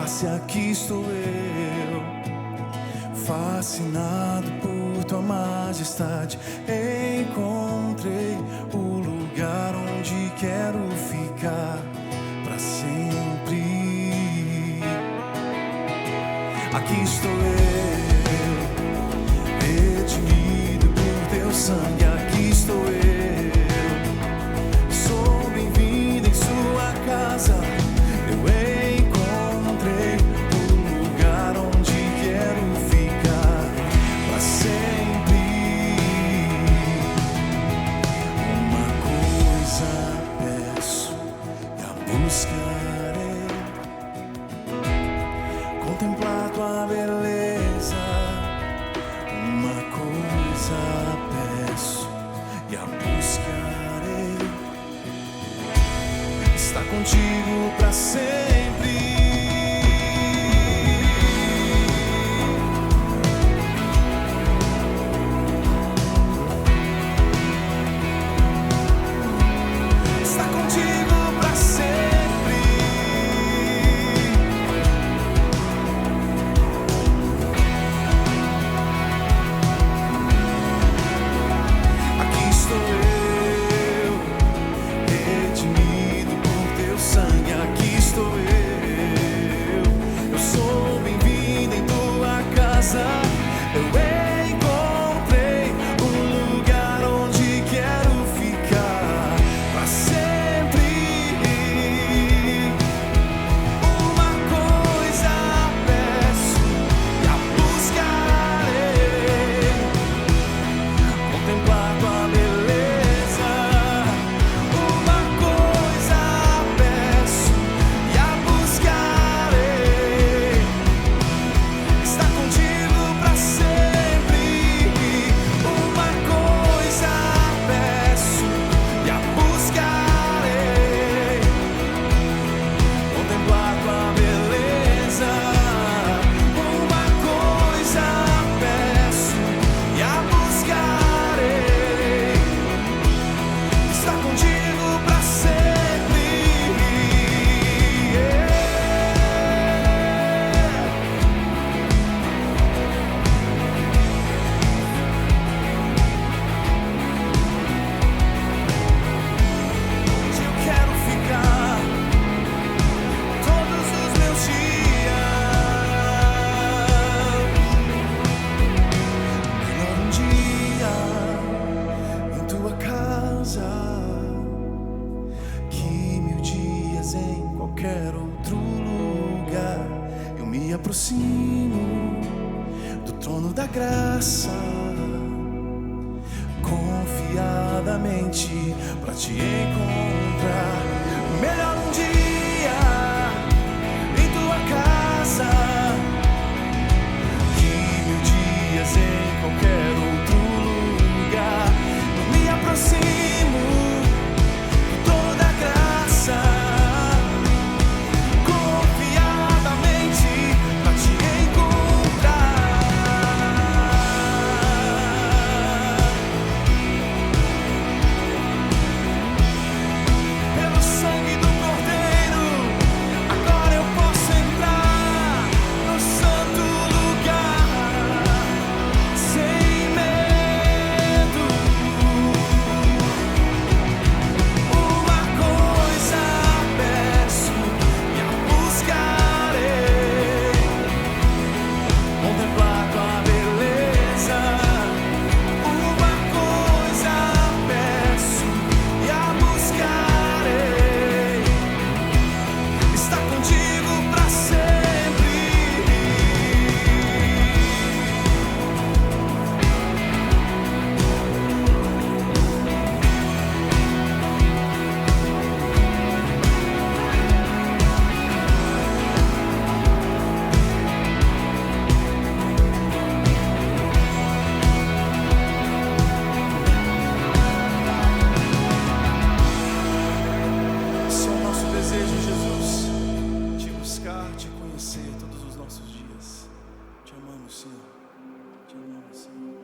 face, aqui estou eu, fascinado por tua majestade. Encontrei o lugar onde quero ficar para sempre. Aqui estou eu, redimido por teu sangue. Aqui estou eu, sou bem-vindo em sua casa. Eu encontrei o lugar onde quero ficar para sempre. Uma coisa peço e a buscarei, contemplar tua beleza. Uma coisa peço e a buscarei, estar contigo para sempre. Estar contigo para sempre. Aqui estou eu, redimido por teu sangue. Aqui estou eu sou bem-vindo em tua casa. Eu encontrei um lugar onde quero ficar para sempre. Uma coisa peço e a buscarei, contemplar tua beleza. Uma coisa peço e a buscarei, estar contigo para sempre. Uma coisa peço e a buscarei, contemplar tua beleza. Uma coisa peço e a buscarei, estar contigo para sempre. Onde eu quero ficar todos os meus dias. Melhor um dia em tua casa que 1000 dias em qualquer outro lugar. Eu me aproximo do trono da graça, confiadamente pra te encontrar. Melhor um dia em tua casa que 1000 dias em qualquer outro lugar. Eu me aproximo de toda a graça, confiadamente pra te encontrar. Pelo sangue do Cordeiro, agora eu posso entrar no santo lugar sem medo. Uma coisa peço e a buscarei, contemplar tua beleza. Uma coisa peço e a buscarei, estar contigo para sempre. Esse é o nosso desejo, Jesus, te buscar, te conhecer todos os nossos dias. Te amamos, Senhor. Te amamos, Senhor.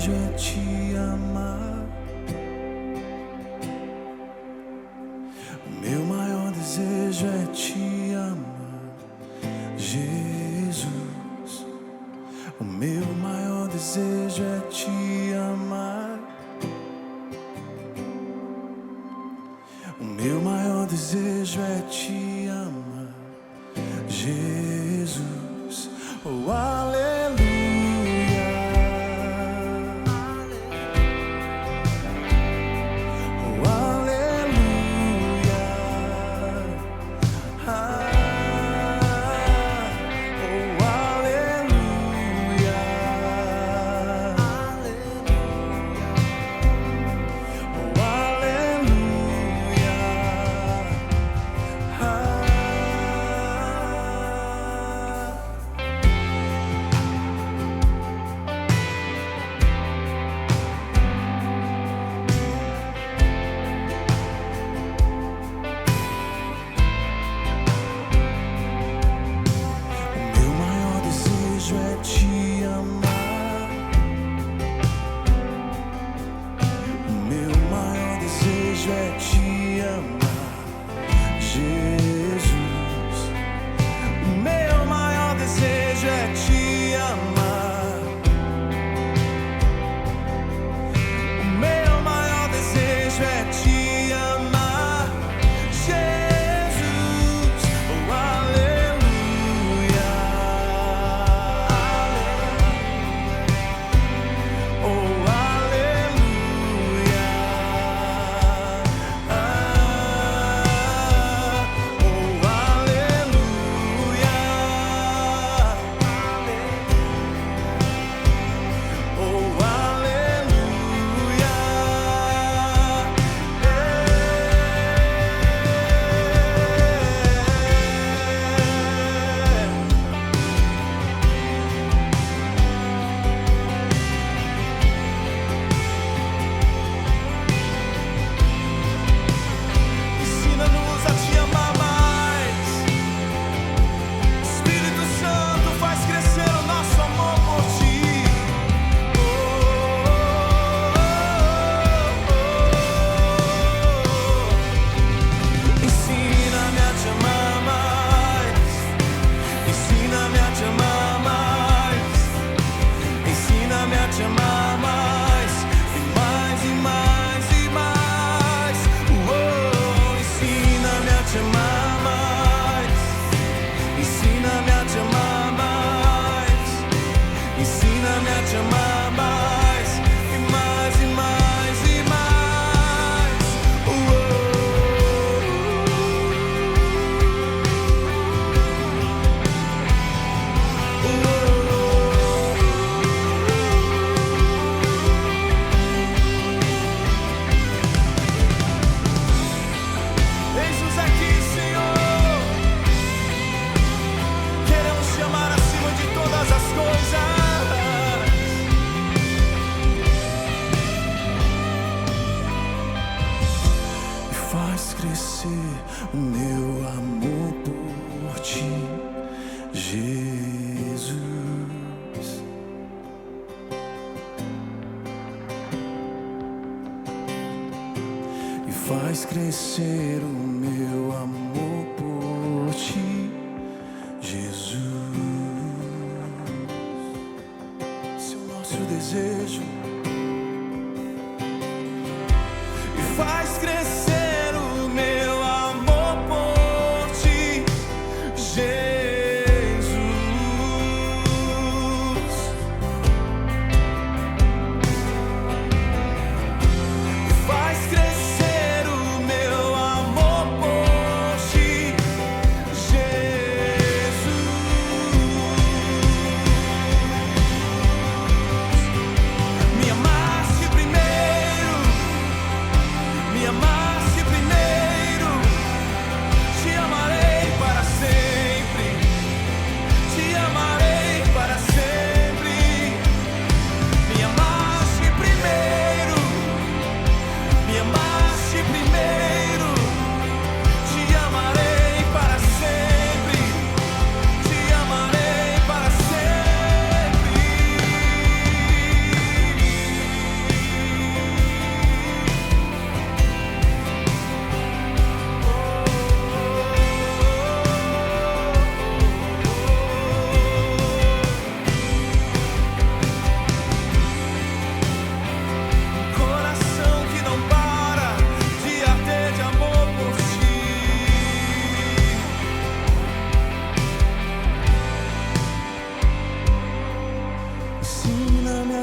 desejo é te amar. O meu maior desejo é te amar, Jesus. O meu maior desejo é te amar. O meu maior desejo é te amar, Jesus. Oh, aleluia. Oh, aleluia. Ah, oh, aleluia. Oh, aleluia. Ah. O meu maior desejo é te amar. O meu maior desejo é te amar, Jesus. O meu maior desejo é te amar. O meu maior desejo é te amar, Jesus. Oh, aleluia. Oh, aleluia. Ah, oh, aleluia. Oh, aleluia. Ensina-nos a te amar mais. Espírito Santo, faz crescer o nosso amor por ti. Ensina-me a te amar mais. Ensina-me a te amar mais. Ensina-me a te amar mais. E mais, e mais, e mais. Ensina-me a te amar mais. Ensina-me a te amar mais. Ensina-me a te amar mais. E mais, e mais, e mais. Eis-nos aqui, Senhor. Queremos te amar acima de todas as coisas. E faz crescer o meu amor por ti, Jesus. E faz crescer o meu amor por ti, Jesus. Esse é o nosso desejo. E faz crescer o meu amor por ti, Jesus. E faz crescer o meu amor por ti, Jesus. Me amaste primeiro, me amaste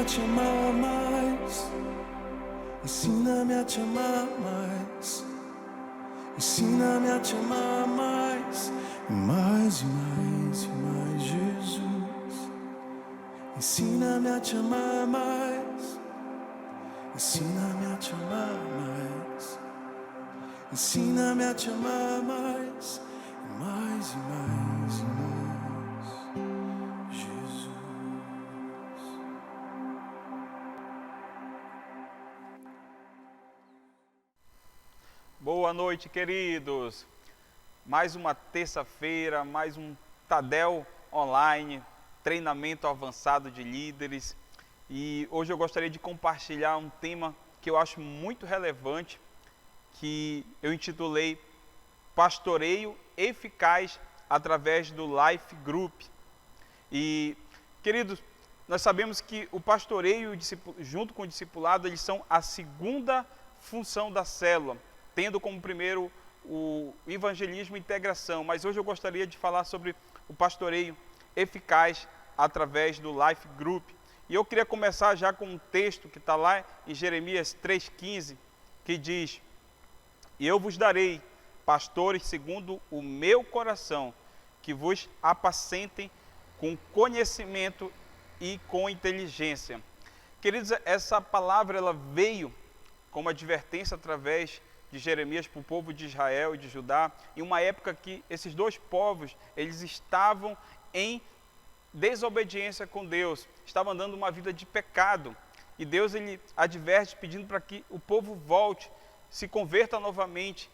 a te amar mais. Ensina-me a te amar mais. Ensina-me a te amar mais. E mais, e mais, e mais, Jesus. Ensina-me a te amar mais. Ensina-me a te amar mais. Ensina-me a te amar mais. E mais, e mais, e mais, Jesus. Boa noite, queridos. Mais uma terça-feira, mais um Tadel Online, treinamento avançado de líderes. E hoje eu gostaria de compartilhar um tema que eu acho muito relevante, que eu intitulei Pastoreio Eficaz através do Life Group. E, queridos, nós sabemos que o pastoreio junto com o discipulado, eles são a segunda função da célula, tendo como primeiro o evangelismo e integração. Mas hoje eu gostaria de falar sobre o pastoreio eficaz através do Life Group. E eu queria começar já com um texto que está lá em Jeremias 3,15, que diz: E eu vos darei pastores segundo o meu coração, que vos apacentem com conhecimento e com inteligência. Queridos, essa palavra ela veio como advertência através de Jeremias para o povo de Israel e de Judá, em uma época que esses dois povos, eles estavam em desobediência com Deus, estavam andando uma vida de pecado, e Deus ele adverte pedindo para que o povo volte, se converta novamente,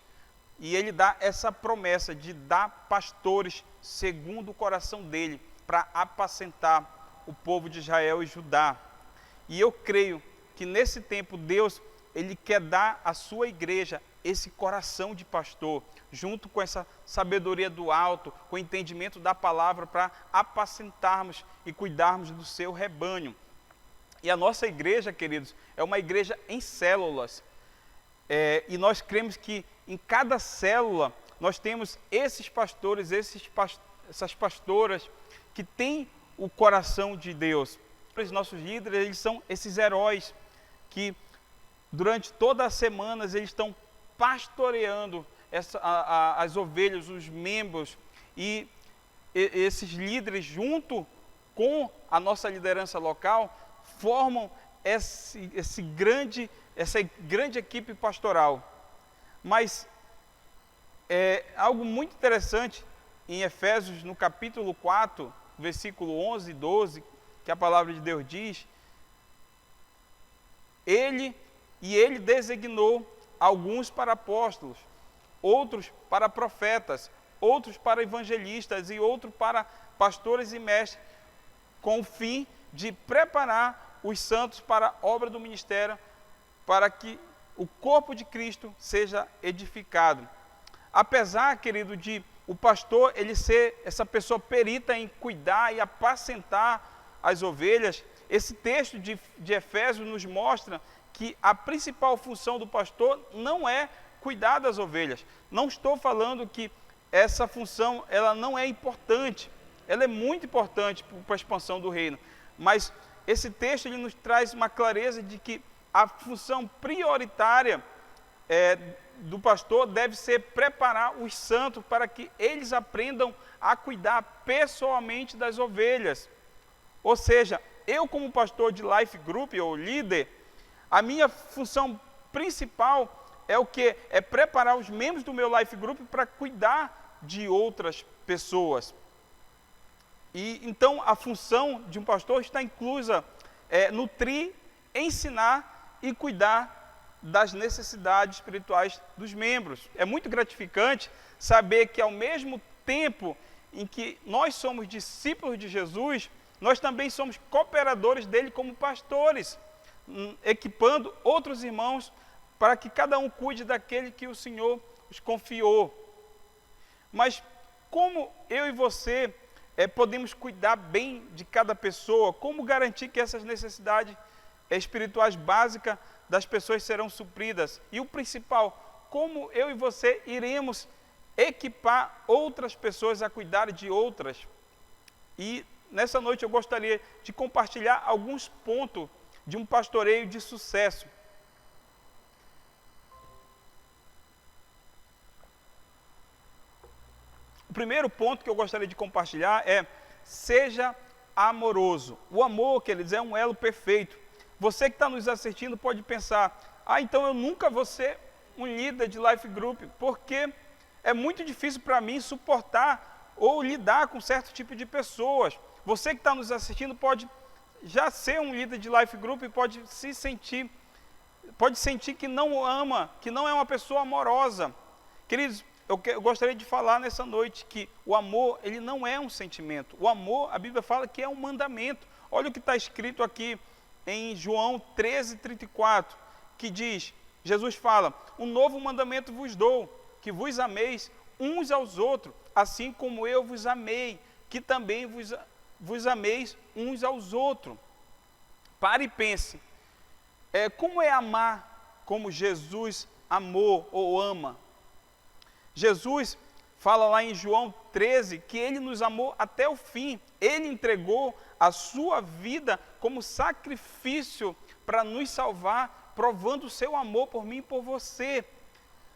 e ele dá essa promessa de dar pastores segundo o coração dele, para apacentar o povo de Israel e Judá. E eu creio que nesse tempo Deus ele quer dar à sua igreja esse coração de pastor, junto com essa sabedoria do alto, com o entendimento da palavra, para apacentarmos e cuidarmos do seu rebanho. E a nossa igreja, queridos, é uma igreja em células. E nós cremos que em cada célula nós temos esses pastores, essas pastoras que têm o coração de Deus. Os nossos líderes, eles são esses heróis que durante todas as semanas eles estão pastoreando as ovelhas, os membros, e esses líderes junto com a nossa liderança local formam essa grande equipe pastoral. Mas algo muito interessante em Efésios, no capítulo 4, versículo 11 e 12, que a palavra de Deus diz: Ele designou alguns para apóstolos, outros para profetas, outros para evangelistas e outros para pastores e mestres, com o fim de preparar os santos para a obra do ministério, para que o corpo de Cristo seja edificado. Apesar, querido, de o pastor ele ser essa pessoa perita em cuidar e apacentar as ovelhas, esse texto de Efésios nos mostra que a principal função do pastor não é cuidar das ovelhas. Não estou falando que essa função ela não é importante, ela é muito importante para a expansão do reino, mas esse texto ele nos traz uma clareza de que a função prioritária do pastor deve ser preparar os santos para que eles aprendam a cuidar pessoalmente das ovelhas. Ou seja, eu como pastor de Life Group ou líder, a minha função principal é o quê? É preparar os membros do meu Life Group para cuidar de outras pessoas. E então a função de um pastor está inclusa nutrir, ensinar e cuidar das necessidades espirituais dos membros. É muito gratificante saber que ao mesmo tempo em que nós somos discípulos de Jesus, nós também somos cooperadores dele como pastores, equipando outros irmãos para que cada um cuide daquele que o Senhor os confiou. Mas como eu e você podemos cuidar bem de cada pessoa? Como garantir que essas necessidades espirituais básicas das pessoas serão supridas? E o principal, como eu e você iremos equipar outras pessoas a cuidar de outras? E nessa noite eu gostaria de compartilhar alguns pontos de um pastoreio de sucesso. O primeiro ponto que eu gostaria de compartilhar é: seja amoroso. O amor, queridos, é um elo perfeito. Você que está nos assistindo pode pensar: então eu nunca vou ser um líder de life group, porque é muito difícil para mim suportar ou lidar com certo tipo de pessoas. Você que está nos assistindo pode já ser um líder de life group e pode sentir que não ama, que não é uma pessoa amorosa. Queridos, eu gostaria de falar nessa noite que o amor, ele não é um sentimento. O amor, a Bíblia fala que é um mandamento. Olha o que está escrito aqui em João 13:34, que diz, Jesus fala: um novo mandamento vos dou, que vos ameis uns aos outros, assim como eu vos amei, que também vos ameis uns aos outros. Pare e pense, como é amar como Jesus amou ou ama? Jesus fala lá em João 13 que ele nos amou até o fim. Ele entregou a sua vida como sacrifício para nos salvar, provando o seu amor por mim e por você.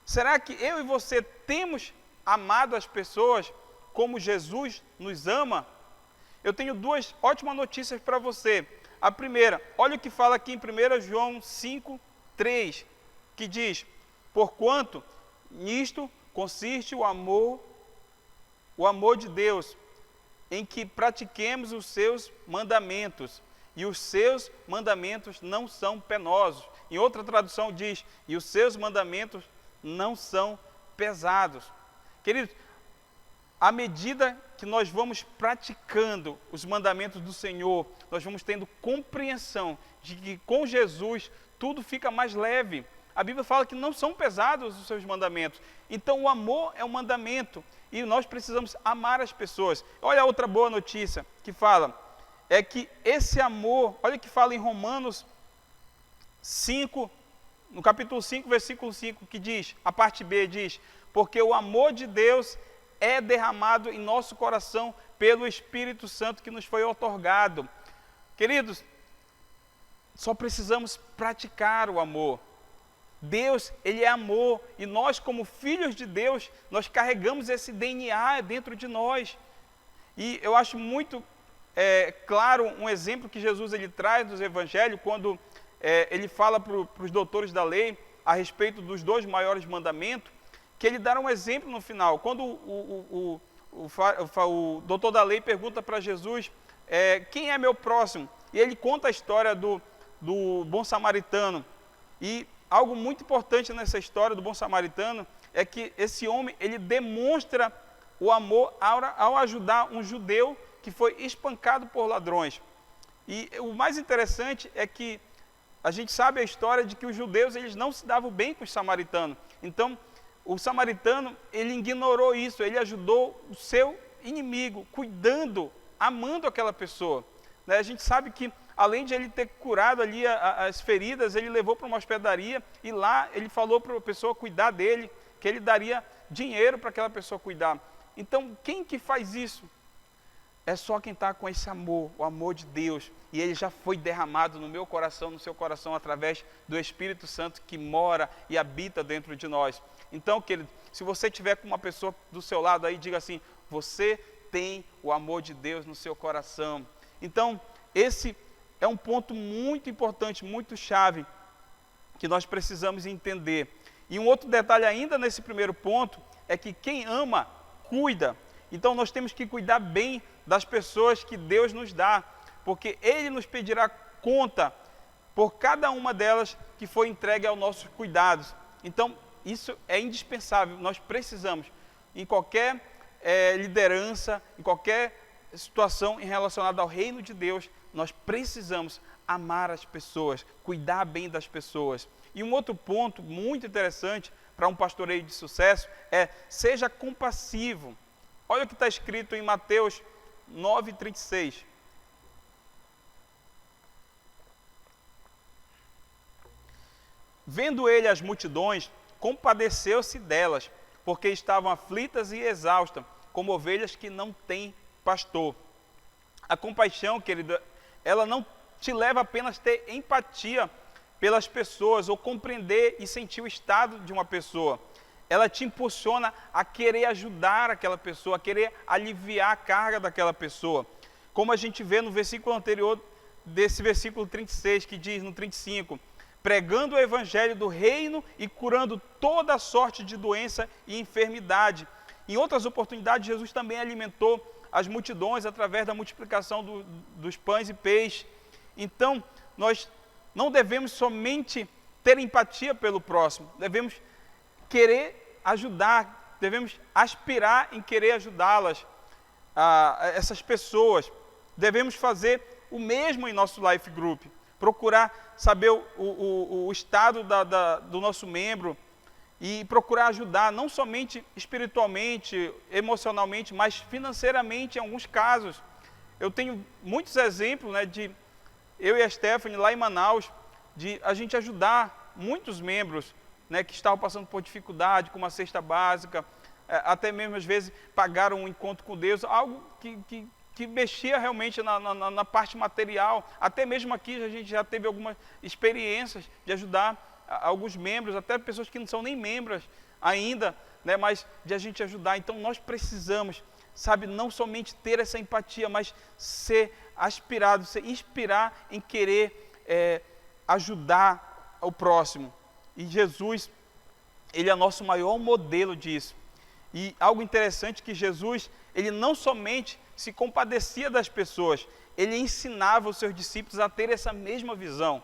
Será que eu e você temos amado as pessoas como Jesus nos ama? Eu tenho duas ótimas notícias para você. A primeira, olha o que fala aqui em 1 João 5:3, que diz: porquanto nisto consiste o amor de Deus, em que pratiquemos os seus mandamentos, e os seus mandamentos não são penosos. Em outra tradução diz: e os seus mandamentos não são pesados. Queridos, à medida que nós vamos praticando os mandamentos do Senhor, nós vamos tendo compreensão de que com Jesus tudo fica mais leve. A Bíblia fala que não são pesados os seus mandamentos. Então o amor é um mandamento e nós precisamos amar as pessoas. Olha a outra boa notícia que fala, é que esse amor, olha o que fala em Romanos 5, no capítulo 5, versículo 5, que diz, a parte B diz: porque o amor de Deus é derramado em nosso coração pelo Espírito Santo que nos foi outorgado. Queridos, só precisamos praticar o amor. Deus, Ele é amor, e nós como filhos de Deus, nós carregamos esse DNA dentro de nós. E eu acho muito claro um exemplo que Jesus ele traz dos evangelhos, quando ele fala para os doutores da lei a respeito dos 2 maiores mandamentos, que ele dá um exemplo no final. Quando o doutor da lei pergunta para Jesus, quem é meu próximo? E ele conta a história do bom samaritano. E algo muito importante nessa história do bom samaritano é que esse homem, ele demonstra o amor ao ajudar um judeu que foi espancado por ladrões. E o mais interessante é que a gente sabe a história de que os judeus, eles não se davam bem com os samaritanos. Então, o samaritano, ele ignorou isso, ele ajudou o seu inimigo, cuidando, amando aquela pessoa. Né? A gente sabe que, além de ele ter curado ali as feridas, ele levou para uma hospedaria e lá ele falou para a pessoa cuidar dele, que ele daria dinheiro para aquela pessoa cuidar. Então, quem que faz isso? É só quem está com esse amor, o amor de Deus. E ele já foi derramado no meu coração, no seu coração, através do Espírito Santo que mora e habita dentro de nós. Então, querido, se você estiver com uma pessoa do seu lado aí, diga assim: você tem o amor de Deus no seu coração. Então, esse é um ponto muito importante, muito chave, que nós precisamos entender. E um outro detalhe ainda nesse primeiro ponto, é que quem ama, cuida. Então nós temos que cuidar bem das pessoas que Deus nos dá, porque Ele nos pedirá conta por cada uma delas que foi entregue aos nossos cuidados. Então isso é indispensável, nós precisamos, em qualquer liderança, em qualquer situação relacionada ao reino de Deus, nós precisamos amar as pessoas, cuidar bem das pessoas. E um outro ponto muito interessante para um pastoreio de sucesso é: seja compassivo. Olha o que está escrito em Mateus 9:36. Vendo ele as multidões, compadeceu-se delas, porque estavam aflitas e exaustas, como ovelhas que não têm pastor. A compaixão, querido, ela não te leva apenas a ter empatia pelas pessoas ou compreender e sentir o estado de uma pessoa. Ela te impulsiona a querer ajudar aquela pessoa, a querer aliviar a carga daquela pessoa. Como a gente vê no versículo anterior desse versículo 36, que diz no 35, pregando o evangelho do reino e curando toda sorte de doença e enfermidade. Em outras oportunidades, Jesus também alimentou as multidões através da multiplicação dos pães e peixes. Então, nós não devemos somente ter empatia pelo próximo, devemos querer ajudar, devemos aspirar em querer ajudá-las, essas pessoas. Devemos fazer o mesmo em nosso life group, procurar saber o estado do nosso membro e procurar ajudar, não somente espiritualmente, emocionalmente, mas financeiramente em alguns casos. Eu tenho muitos exemplos, né, de eu e a Stephanie lá em Manaus, de a gente ajudar muitos membros, né, que estavam passando por dificuldade, com uma cesta básica, até mesmo às vezes pagaram um encontro com Deus, algo que mexia realmente na parte material. Até mesmo aqui a gente já teve algumas experiências de ajudar alguns membros, até pessoas que não são nem membros ainda, né, mas de a gente ajudar. Então nós precisamos, sabe, não somente ter essa empatia, mas ser aspirado, se inspirar em querer ajudar o próximo. E Jesus, ele é nosso maior modelo disso. E algo interessante que Jesus, ele não somente se compadecia das pessoas, ele ensinava os seus discípulos a ter essa mesma visão.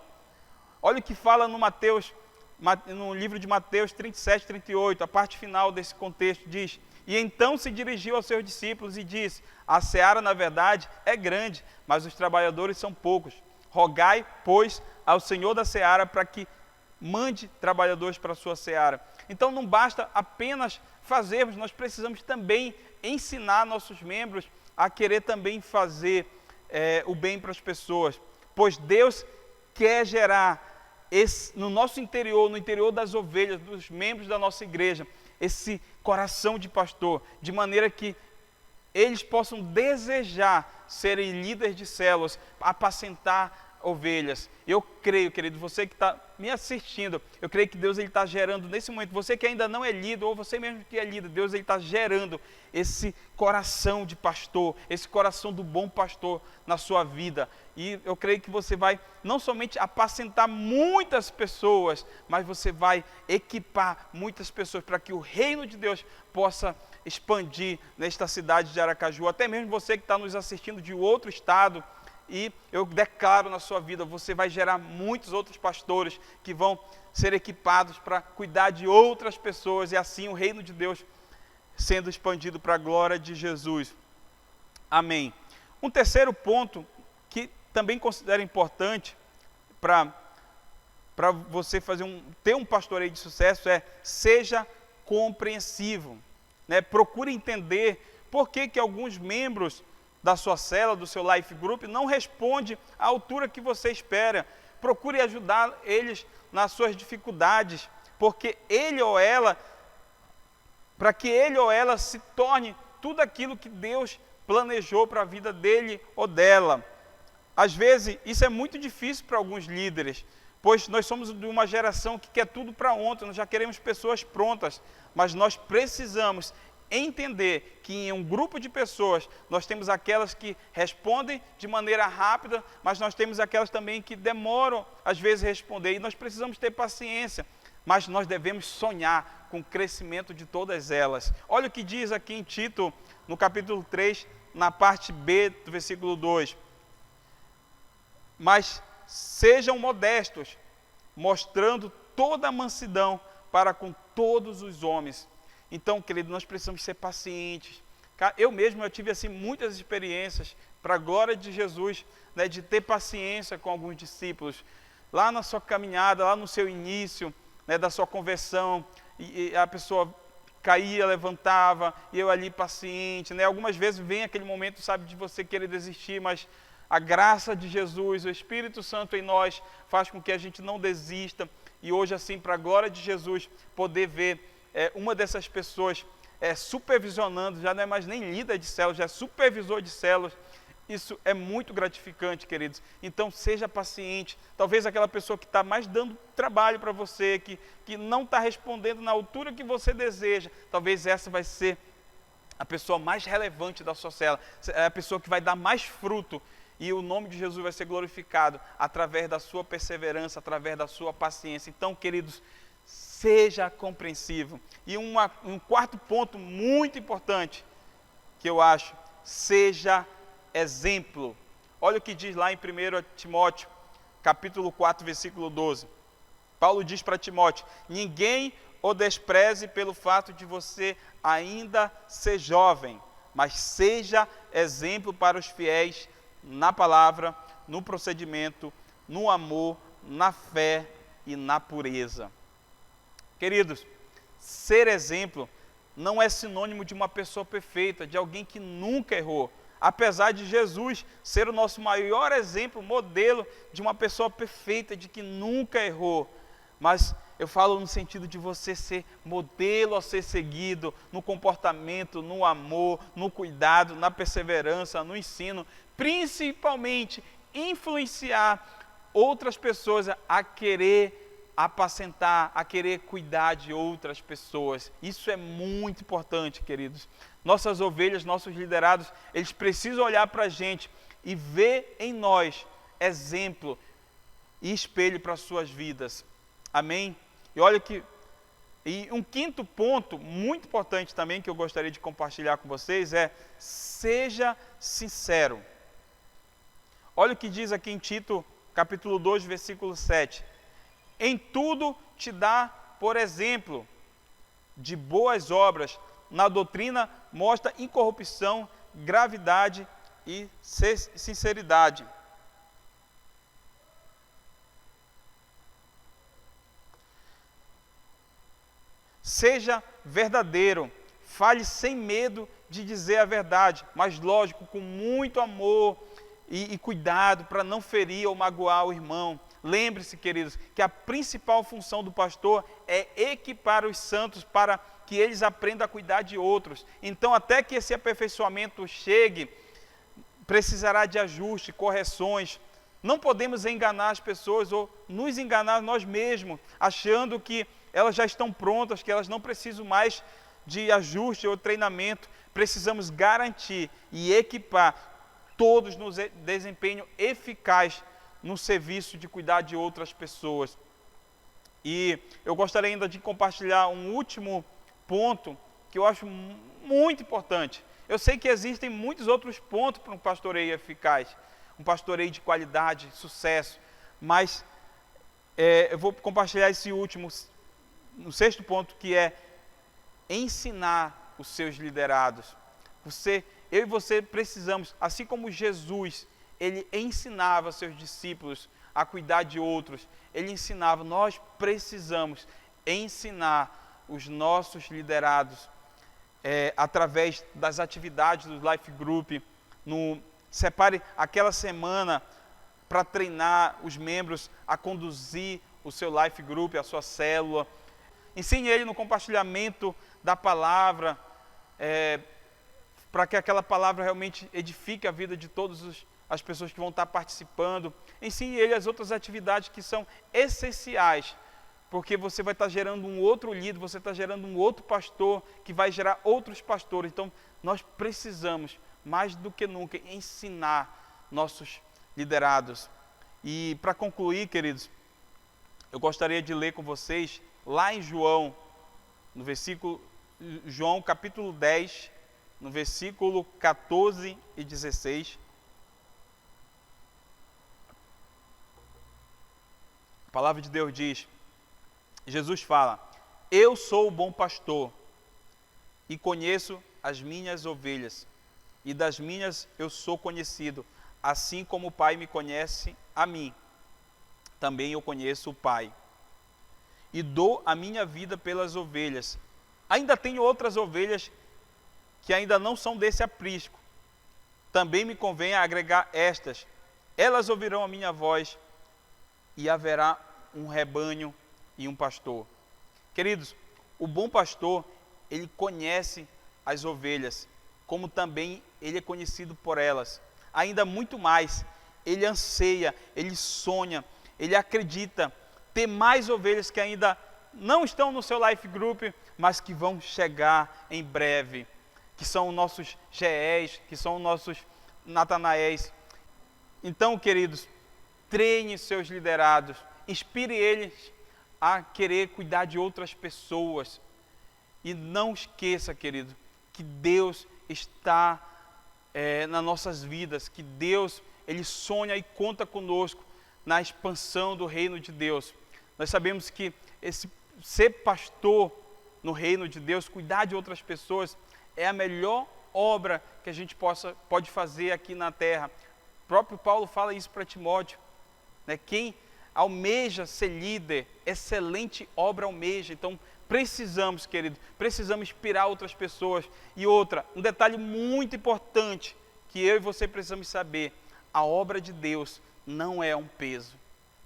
Olha o que fala no livro de Mateus 37, 38, a parte final desse contexto diz: e então se dirigiu aos seus discípulos e disse: a seara, na verdade, é grande, mas os trabalhadores são poucos. Rogai, pois, ao Senhor da seara para que mande trabalhadores para a sua seara. Então não basta apenas fazermos, nós precisamos também ensinar nossos membros a querer também fazer o bem para as pessoas. Pois Deus quer gerar no nosso interior, no interior das ovelhas, dos membros da nossa igreja, esse coração de pastor, de maneira que eles possam desejar serem líderes de células, apacentar ovelhas. Eu creio, querido, você que está me assistindo, eu creio que Deus está gerando nesse momento, você que ainda não é líder, ou você mesmo que é líder, Deus está gerando esse coração de pastor, esse coração do bom pastor na sua vida. E eu creio que você vai não somente apacentar muitas pessoas, mas você vai equipar muitas pessoas para que o reino de Deus possa expandir nesta cidade de Aracaju. Até mesmo você que está nos assistindo de outro estado, e eu declaro na sua vida, você vai gerar muitos outros pastores que vão ser equipados para cuidar de outras pessoas, e assim o reino de Deus sendo expandido para a glória de Jesus. Amém. Um terceiro ponto que também considero importante para você ter um pastoreio de sucesso é: seja compreensivo, né? Procure entender por que alguns membros da sua célula, do seu life group, não responde à altura que você espera. Procure ajudar eles nas suas dificuldades, porque para que ele ou ela se torne tudo aquilo que Deus planejou para a vida dele ou dela. Às vezes, isso é muito difícil para alguns líderes, pois nós somos de uma geração que quer tudo para ontem, nós já queremos pessoas prontas, mas nós precisamos entender que em um grupo de pessoas nós temos aquelas que respondem de maneira rápida, mas nós temos aquelas também que demoram às vezes a responder, e nós precisamos ter paciência, mas nós devemos sonhar com o crescimento de todas elas. Olha o que diz aqui em Tito, no capítulo 3, na parte B do versículo 2: mas sejam modestos, mostrando toda a mansidão para com todos os homens. Então, querido, nós precisamos ser pacientes. Eu tive assim muitas experiências, para a glória de Jesus, né, de ter paciência com alguns discípulos. Lá na sua caminhada, lá no seu início, né, da sua conversão, e a pessoa caía, levantava, e eu ali paciente. Né? Algumas vezes vem aquele momento, sabe, de você querer desistir, mas a graça de Jesus, o Espírito Santo em nós, faz com que a gente não desista. E hoje, assim, para a glória de Jesus, poder ver uma dessas pessoas supervisionando, já não é mais nem líder de células, já é supervisor de células, isso é muito gratificante, queridos. Então, seja paciente. Talvez aquela pessoa que está mais dando trabalho para você, que não está respondendo na altura que você deseja, talvez essa vai ser a pessoa mais relevante da sua célula. É a pessoa que vai dar mais fruto. E o nome de Jesus vai ser glorificado através da sua perseverança, através da sua paciência. Então, queridos, seja compreensivo. E um quarto ponto muito importante que eu acho, seja exemplo. Olha o que diz lá em 1 Timóteo, capítulo 4, versículo 12. Paulo diz para Timóteo: ninguém o despreze pelo fato de você ainda ser jovem, mas seja exemplo para os fiéis na palavra, no procedimento, no amor, na fé e na pureza. Queridos, ser exemplo não é sinônimo de uma pessoa perfeita, de alguém que nunca errou. Apesar de Jesus ser o nosso maior exemplo, modelo de uma pessoa perfeita, de que nunca errou. Mas eu falo no sentido de você ser modelo a ser seguido no comportamento, no amor, no cuidado, na perseverança, no ensino. Principalmente influenciar outras pessoas a querer apacentar, a querer cuidar de outras pessoas. Isso é muito importante, queridos. Nossas ovelhas, nossos liderados, eles precisam olhar para a gente e ver em nós exemplo e espelho para as suas vidas. Amém? E olha que... E um quinto ponto muito importante também que eu gostaria de compartilhar com vocês é: seja sincero. Olha o que diz aqui em Tito, capítulo 2, versículo 7. Em tudo te dá, por exemplo, de boas obras. Na doutrina mostra incorrupção, gravidade e sinceridade. Seja verdadeiro, fale sem medo de dizer a verdade, mas lógico, com muito amor e cuidado para não ferir ou magoar o irmão. Lembre-se, queridos, que a principal função do pastor é equipar os santos para que eles aprendam a cuidar de outros. Então, até que esse aperfeiçoamento chegue, precisará de ajuste, correções. Não podemos enganar as pessoas ou nos enganar nós mesmos, achando que elas já estão prontas, que elas não precisam mais de ajuste ou treinamento. Precisamos garantir e equipar todos no desempenho eficaz no serviço de cuidar de outras pessoas. E eu gostaria ainda de compartilhar um último ponto que eu acho muito importante. Eu sei que existem muitos outros pontos para um pastoreio eficaz, um pastoreio de qualidade, sucesso, mas eu vou compartilhar esse último, no sexto ponto, que é ensinar os seus liderados. Eu e você precisamos, assim como Jesus, ele ensinava seus discípulos a cuidar de outros, ele ensinava, nós precisamos ensinar os nossos liderados através das atividades do Life Group. Separe aquela semana para treinar os membros a conduzir o seu Life Group, a sua célula. Ensine ele no compartilhamento da palavra, para que aquela palavra realmente edifique a vida de todas as pessoas que vão estar participando. Ensine ele as outras atividades que são essenciais, porque você vai estar gerando um outro líder, você está gerando um outro pastor, que vai gerar outros pastores. Então, nós precisamos, mais do que nunca, ensinar nossos liderados. E, para concluir, queridos, eu gostaria de ler com vocês, lá em João, João capítulo 10, no versículo 14 e 16. A palavra de Deus diz, Jesus fala: eu sou o bom pastor e conheço as minhas ovelhas, e das minhas eu sou conhecido, assim como o Pai me conhece a mim, também eu conheço o Pai, e dou a minha vida pelas ovelhas. Ainda tenho outras ovelhas que ainda não são desse aprisco, também me convém agregar estas. Elas ouvirão a minha voz, e haverá um rebanho e um pastor. Queridos, o bom pastor, ele conhece as ovelhas, como também ele é conhecido por elas. ainda muito mais. Ele anseia, ele sonha, ele acredita ter mais ovelhas que ainda não estão no seu life group, mas que vão chegar em breve, que são nossos Geés, que são nossos Natanaéis. Então, queridos, treine seus liderados, inspire eles a querer cuidar de outras pessoas. E não esqueça, querido, que Deus está nas nossas vidas, que Deus, Ele sonha e conta conosco na expansão do reino de Deus. Nós sabemos que ser pastor no reino de Deus, cuidar de outras pessoas, é a melhor obra que a gente pode fazer aqui na terra. O próprio Paulo fala isso para Timóteo, né? Quem almeja ser líder, excelente obra almeja. Então, precisamos, querido, precisamos inspirar outras pessoas. E um detalhe muito importante que eu e você precisamos saber: a obra de Deus não é um peso.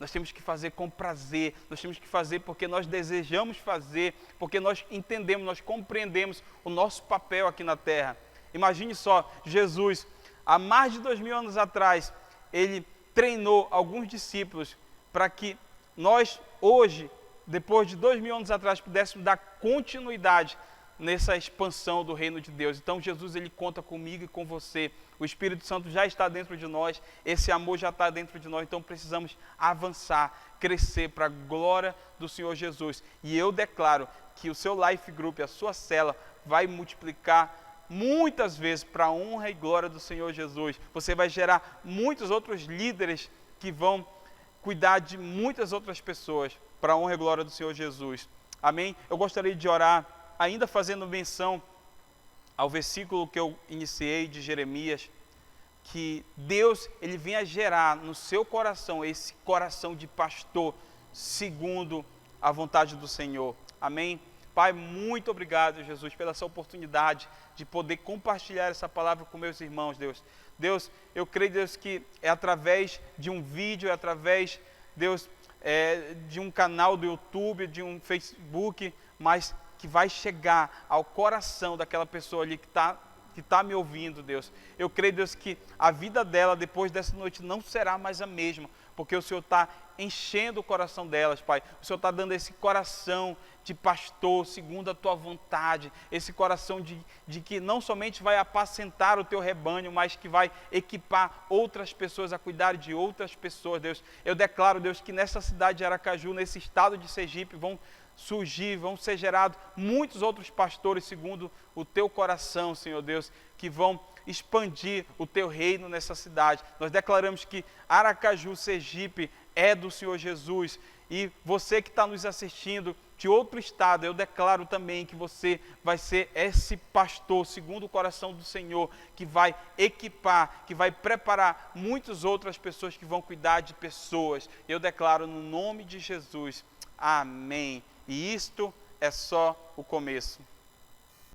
Nós temos que fazer com prazer, nós temos que fazer porque nós desejamos fazer, porque nós entendemos, nós compreendemos o nosso papel aqui na terra. Imagine só, Jesus, há mais de 2000 anos atrás, Ele treinou alguns discípulos para que nós hoje, depois de 2000 anos atrás, pudéssemos dar continuidade nessa expansão do reino de Deus. Então Jesus, Ele conta comigo e com você. O Espírito Santo já está dentro de nós, esse amor já está dentro de nós, então precisamos avançar, crescer para a glória do Senhor Jesus. E eu declaro que o seu life group, a sua célula, vai multiplicar muitas vezes para a honra e glória do Senhor Jesus. Você vai gerar muitos outros líderes que vão cuidar de muitas outras pessoas para a honra e glória do Senhor Jesus. Amém? Eu gostaria de orar, ainda fazendo menção ao versículo que eu iniciei de Jeremias, que Deus, Ele venha gerar no seu coração esse coração de pastor segundo a vontade do Senhor. Amém? Pai, muito obrigado, Jesus, pela essa oportunidade de poder compartilhar essa palavra com meus irmãos, Deus. Deus, eu creio, Deus, que é através de um vídeo, é através, Deus, de um canal do YouTube, de um Facebook, mas que vai chegar ao coração daquela pessoa ali que está me ouvindo, Deus. Eu creio, Deus, que a vida dela depois dessa noite não será mais a mesma, porque o Senhor está enchendo o coração delas, Pai. O Senhor está dando esse coração de pastor, segundo a Tua vontade, esse coração de que não somente vai apacentar o Teu rebanho, mas que vai equipar outras pessoas a cuidar de outras pessoas, Deus. Eu declaro, Deus, que nessa cidade de Aracaju, nesse estado de Sergipe, vão ser gerados muitos outros pastores segundo o Teu coração, Senhor Deus, que vão expandir o Teu reino nessa cidade. Nós declaramos que Aracaju, Sergipe, é do Senhor Jesus. E você que está nos assistindo de outro estado, eu declaro também que você vai ser esse pastor, segundo o coração do Senhor, que vai equipar, que vai preparar muitas outras pessoas que vão cuidar de pessoas. Eu declaro no nome de Jesus. Amém. E isto é só o começo.